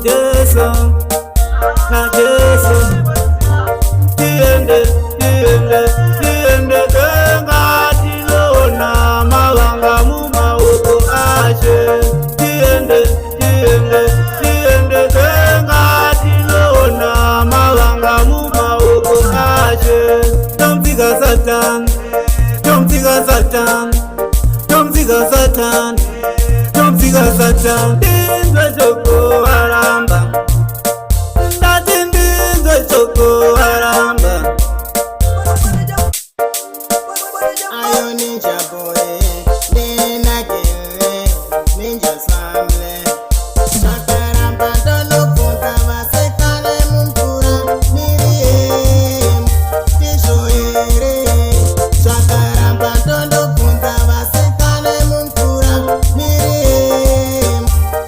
Jesu, na Jesu. Tiende, tiende, tiende tengati lona mawanga mumauko ashe. Tiende, tiende, tiende tengati lona mawanga mumauko ashe. Tomtiga Satan, tomtiga Satan, tomtiga Satan, tomtiga Satan. Ndinzwe choko haramba, ndati ndinzwe choko haramba. Ayo ninja boy, nina kere, ninja samle. Shakaramba dolo punta vasekale mumpura miriem, tishoere. Shakaramba dolo punta vasekale mumpura miriem,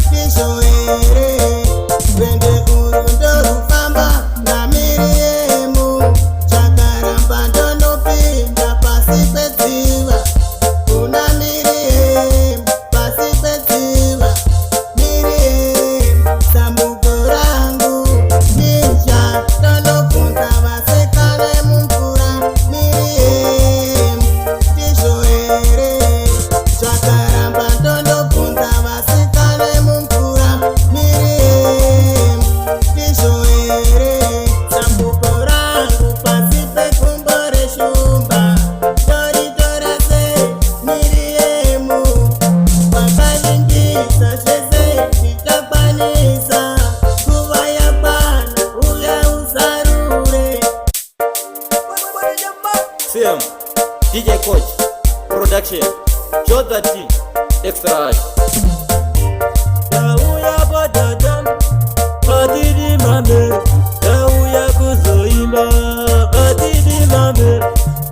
tishoere. Vende urundo rufamba na miriemu. Shakaramba dolo pinda pasi petiva, una miriem, pasi petiva. Miriem, samugorangu, ninja, dolo punta vasekale mumpura miriem, tishoere. Shakaramba dolo punta vasekale mumpura miriem, tishoere. Samugorangu, pasi pekumbore shumba, dori dorase miriemu. Wakalingiza sheze nitapanisa, kuva ya bana uya uzarure. CM, DJ Coach, Production, Jota T, Extra High. Ya uya badadam, badidi mame.